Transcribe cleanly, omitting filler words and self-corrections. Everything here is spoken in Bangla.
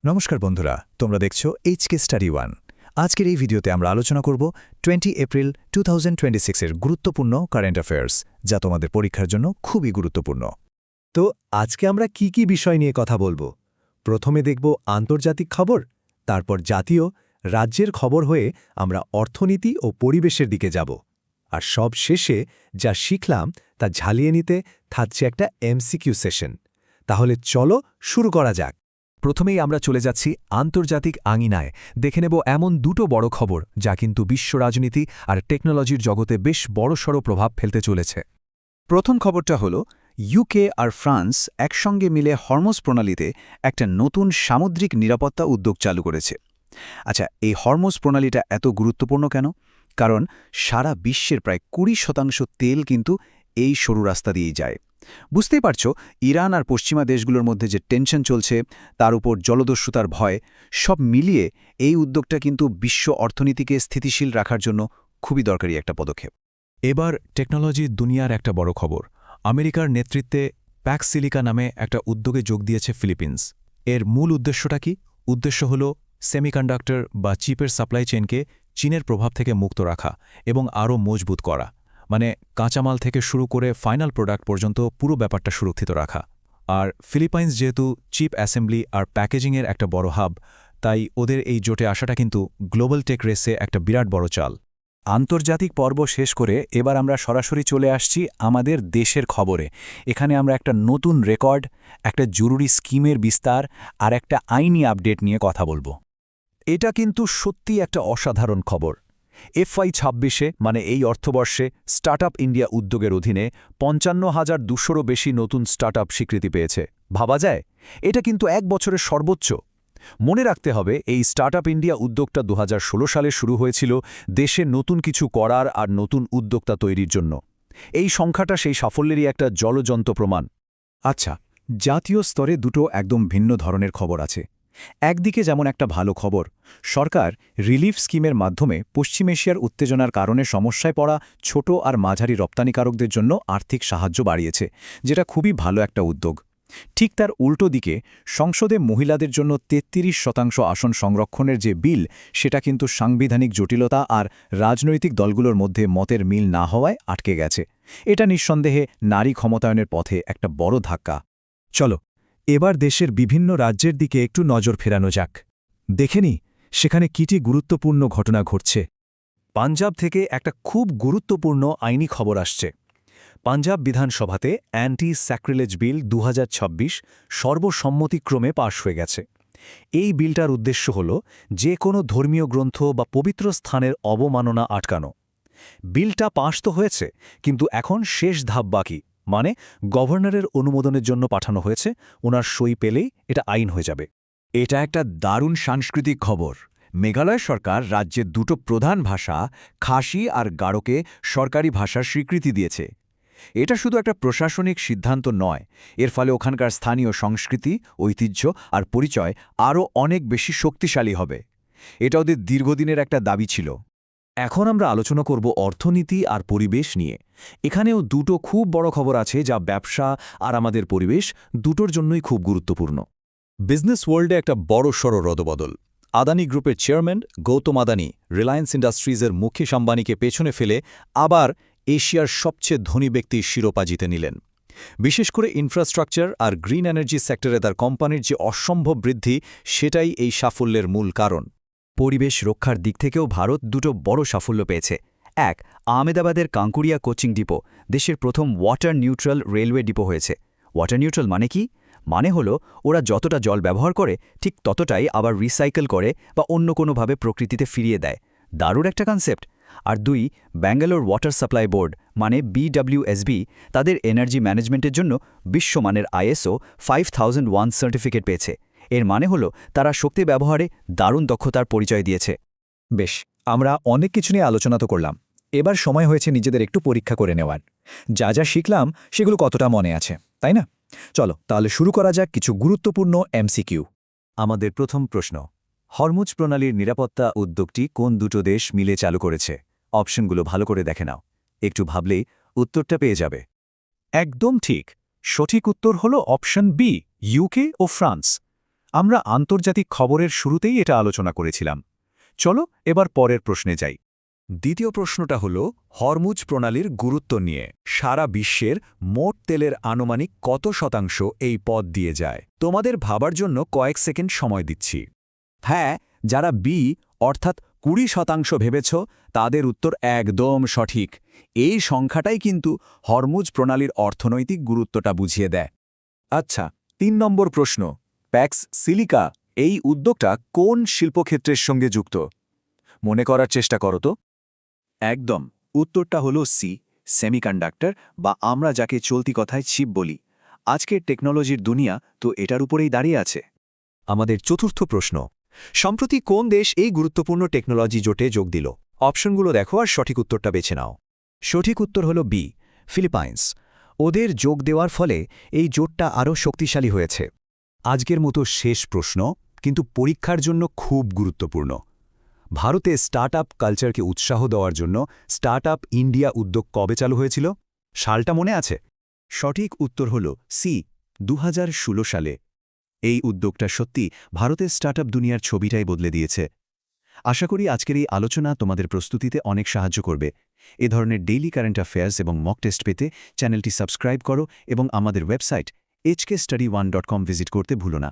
নমস্কার বন্ধুরা, তোমরা দেখছো এইচকে স্টাডি ওয়ান। আজকের এই ভিডিওতে আমরা আলোচনা করব 20 এপ্রিল 2026-এর গুরুত্বপূর্ণ কারেন্ট অ্যাফেয়ার্স, যা তোমাদের পরীক্ষার জন্য খুবই গুরুত্বপূর্ণ। তো আজকে আমরা কি বিষয় নিয়ে কথা বলবো? প্রথমে দেখব আন্তর্জাতিক খবর, তারপর জাতীয়, রাজ্যের খবর হয়ে আমরা অর্থনীতি ও পরিবেশের দিকে যাব। আর সব শেষে যা শিখলাম তা ঝালিয়ে নিতে থাকছে একটা এমসিকিউ সেশন। তাহলে চলো শুরু করা যাক। প্রথমেই আমরা চলে যাচ্ছি আন্তর্জাতিক আঙিনায়। দেখে নেব এমন দুটো বড় খবর যা কিন্তু বিশ্ব রাজনীতি আর টেকনোলজির জগতে বেশ বড়সড় প্রভাব ফেলতে চলেছে। প্রথম খবরটা হল ইউকে আর ফ্রান্স একসঙ্গে মিলে হরমোজ প্রণালীতে একটা নতুন সামুদ্রিক নিরাপত্তা উদ্যোগ চালু করেছে। আচ্ছা, এই হরমোজ প্রণালীটা এত গুরুত্বপূর্ণ কেন? কারণ সারা বিশ্বের প্রায় 20% তেল কিন্তু এই সরু রাস্তা দিয়েই যায়। বুঝতেই পারছো, ইরান আর পশ্চিমা দেশগুলোর মধ্যে যে টেনশন চলছে, তার উপর জলদস্যুতার ভয়, সব মিলিয়ে এই উদ্যোগটা কিন্তু বিশ্ব অর্থনীতিকে স্থিতিশীল রাখার জন্য খুবই দরকারি একটা পদক্ষেপ। এবার টেকনোলজির দুনিয়ার একটা বড় খবর। আমেরিকার নেতৃত্বে প্যাক্স সিলিকা নামে একটা উদ্যোগে যোগ দিয়েছে ফিলিপিন্স। এর মূল উদ্দেশ্যটা কি? উদ্দেশ্য হল সেমিকন্ডাক্টর বা চিপের সাপ্লাই চেইনকে চীনের প্রভাব থেকে মুক্ত রাখা এবং আরও মজবুত করা। মানে কাঁচামাল থেকে শুরু করে ফাইনাল প্রোডাক্ট পর্যন্ত পুরো ব্যাপারটা সুরক্ষিত রাখা। আর ফিলিপাইন্স যেহেতু চিপ অ্যাসেম্বলি আর প্যাকেজিংয়ের একটা বড় হাব, তাই ওদের এই জোটে আসাটা কিন্তু গ্লোবাল টেক রেসে একটা বিরাট বড় চাল। আন্তর্জাতিক পর্ব শেষ করে এবার আমরা সরাসরি চলে আসছি আমাদের দেশের খবরে। এখানে আমরা একটা নতুন রেকর্ড, একটা জরুরি স্কিমের বিস্তার আর একটা আইনি আপডেট নিয়ে কথা বলবো। এটা কিন্তু সত্যি একটা অসাধারণ খবর। FY 26-এ মানে এই অর্থবর্ষে স্টার্টআপ ইন্ডিয়া উদ্যোগের অধীনে 55,200-রও বেশি নতুন স্টার্টআপ স্বীকৃতি পেয়েছে। ভাবা যায়, এটা কিন্তু এক বছরের সর্বোচ্চ। মনে রাখতে হবে, এই স্টার্টআপ ইন্ডিয়া উদ্যোগটা 2016 সালে শুরু হয়েছিল দেশে নতুন কিছু করার আর নতুন উদ্যোক্তা তৈরির জন্য। এই সংখ্যাটা সেই সাফল্যেরই একটা জ্বলজ্বন্ত প্রমাণ। আচ্ছা, জাতীয় স্তরে দুটো একদম ভিন্ন ধরনের খবর আছে। একদিকে যেমন একটা ভালো খবর, সরকার রিলিফ স্কিমের মাধ্যমে পশ্চিম এশিয়ার উত্তেজনার কারণে সমস্যায় পড়া ছোট আর মাঝারি রপ্তানিকারকদের জন্য আর্থিক সাহায্য বাড়িয়েছে, যেটা খুবই ভালো একটা উদ্যোগ। ঠিক তার উল্টো দিকে সংসদে মহিলাদের জন্য 33% আসন সংরক্ষণের যে বিল, সেটা কিন্তু সাংবিধানিক জটিলতা আর রাজনৈতিক দলগুলোর মধ্যে মতের মিল না হওয়ায় আটকে গেছে। এটা নিঃসন্দেহে নারী ক্ষমতায়নের পথে একটা বড় ধাক্কা। চলো এবার দেশের বিভিন্ন রাজ্যের দিকে একটু নজর ফেরানো যাক। দেখেনি সেখানে কিটি গুরুত্বপূর্ণ ঘটনা ঘটছে। পাঞ্জাব থেকে একটা খুব গুরুত্বপূর্ণ আইনি খবর আসছে। পাঞ্জাব বিধানসভাতে অ্যান্টি স্যাক্রিলেজ বিল 2026 সর্বসম্মতিক্রমে পাশ হয়ে গেছে। এই বিলটার উদ্দেশ্য হল যে কোনো ধর্মীয় গ্রন্থ বা পবিত্র স্থানের অবমাননা আটকানো। বিলটা পাশ তো হয়েছে, কিন্তু এখন শেষ ধাপ বাকি, মানে গভর্নরের অনুমোদনের জন্য পাঠানো হয়েছে। ওনার সই পেলেই এটা আইন হয়ে যাবে। এটা একটা দারুণ সাংস্কৃতিক খবর। মেঘালয় সরকার রাজ্যের দুটো প্রধান ভাষা, খাসি আর গারোকে সরকারি ভাষার স্বীকৃতি দিয়েছে। এটা শুধু একটা প্রশাসনিক সিদ্ধান্ত নয়, এর ফলে ওখানকার স্থানীয় সংস্কৃতি, ঐতিহ্য আর পরিচয় আরও অনেক বেশি শক্তিশালী হবে। এটা ওদের দীর্ঘদিনের একটা দাবি ছিল। এখন আমরা আলোচনা করব অর্থনীতি আর পরিবেশ নিয়ে। এখানেও দুটো খুব বড় খবর আছে যা ব্যবসা আর আমাদের পরিবেশ দুটোর জন্যই খুব গুরুত্বপূর্ণ। বিজনেস ওয়ার্ল্ডে একটা বড়সড় রদবদল। আদানি গ্রুপের চেয়ারম্যান গৌতম আদানি রিলায়েন্স ইন্ডাস্ট্রিজের মুকেশ আম্বানিকে পেছনে ফেলে আবার এশিয়ার সবচেয়ে ধনী ব্যক্তির শিরোপা জিতে নিলেন। বিশেষ করে ইনফ্রাস্ট্রাকচার আর গ্রিন এনার্জি সেক্টরে তার কোম্পানির যে অসম্ভব বৃদ্ধি, সেটাই এই সাফল্যের মূল কারণ। পরিবেশ রক্ষার দিক থেকেও ভারত দুটো বড় সাফল্য পেয়েছে। এক, আহমেদাবাদের কাঙ্কুরিয়া কোচিং ডিপো দেশের প্রথম ওয়াটার নিউট্রাল রেলওয়ে ডিপো হয়েছে। ওয়াটার নিউট্রাল মানে কি? মানে হলো ওরা যতটা জল ব্যবহার করে ঠিক ততটাই আবার রিসাইকেল করে বা অন্য কোনোভাবে প্রকৃতিতে ফিরিয়ে দেয়। দারুণ একটা কনসেপ্ট। আর দুই, ব্যাঙ্গালোর ওয়াটার সাপ্লাই বোর্ড মানে BWSB তাদের এনার্জি ম্যানেজমেন্টের জন্য বিশ্বমানের ISO 5001 সার্টিফিকেট পেয়েছে। এর মানে হলো তারা শক্তি ব্যবহারে দারুণ দক্ষতার পরিচয় দিয়েছে। বেশ, আমরা অনেক কিছু নিয়ে আলোচনা তো করলাম। এবার সময় হয়েছে নিজেদের একটু পরীক্ষা করে নেওয়ার। যা যা শিখলাম সেগুলো কতটা মনে আছে, তাই না? চলো তাহলে শুরু করা যাক কিছু গুরুত্বপূর্ণ MCQ। আমাদের প্রথম প্রশ্ন, হরমুজ প্রণালীর নিরাপত্তা উদ্যোগটি কোন দুটো দেশ মিলে চালু করেছে? অপশনগুলো ভালো করে দেখে নাও। একটু ভাবলেই উত্তরটা পেয়ে যাবে। একদম ঠিক। সঠিক উত্তর হল অপশন বি, ইউকে ও ফ্রান্স। আমরা আন্তর্জাতিক খবরের শুরুতেই এটা আলোচনা করেছিলাম। চলো এবার পরের প্রশ্নে যাই। দ্বিতীয় প্রশ্নটা হল হরমুজ প্রণালীর গুরুত্ব নিয়ে। সারা বিশ্বের মোট তেলের আনুমানিক কত শতাংশ এই পথ দিয়ে যায়? তোমাদের ভাবার জন্য কয়েক সেকেন্ড সময় দিচ্ছি। হ্যাঁ, যারা বি অর্থাৎ 20% ভেবেছ তাদের উত্তর একদম সঠিক। এই সংখ্যাটাই কিন্তু হরমুজ প্রণালীর অর্থনৈতিক গুরুত্বটা বুঝিয়ে দেয়। আচ্ছা, 3 নম্বর প্রশ্ন, প্যাক্স সিলিকা এই উদ্যোগটা কোন শিল্পক্ষেত্রের সঙ্গে যুক্ত? মনে করার চেষ্টা করো তো। একদম, উত্তরটা হলো সি, সেমিকন্ডাক্টর, বা আমরা যাকে চলতি কথায় চিপ বলি। আজকের টেকনোলজির দুনিয়া তো এটার উপরেই দাঁড়িয়ে আছে। আমাদের চতুর্থ প্রশ্ন, সম্প্রতি কোন দেশ এই গুরুত্বপূর্ণ টেকনোলজি জোটে যোগ দিল? অপশনগুলো দেখো আর সঠিক উত্তরটা বেছে নাও। সঠিক উত্তর হল বি, ফিলিপাইন্স। ওদের যোগ দেওয়ার ফলে এই জোটটা আরও শক্তিশালী হয়েছে। আজকের মতো শেষ প্রশ্ন, কিন্তু পরীক্ষার জন্য খুব গুরুত্বপূর্ণ। ভারতে স্টার্টআপ কালচারকে উৎসাহ দেওয়ার জন্য স্টার্টআপ ইন্ডিয়া উদ্যোগ কবে চালু হয়েছিল? সালটা মনে আছে? সঠিক উত্তর হল সি, 2016 সালে। এই উদ্যোগটা সত্যি ভারতের স্টার্টআপ দুনিয়ার ছবিটাই বদলে দিয়েছে। আশা করি আজকের এই আলোচনা তোমাদের প্রস্তুতিতে অনেক সাহায্য করবে। এ ধরনের ডেইলি কারেন্ট অ্যাফেয়ার্স এবং মক টেস্ট পেতে চ্যানেলটি সাবস্ক্রাইব করো এবং আমাদের ওয়েবসাইট hkstudy1.com ভিজিট করতে ভুলো না।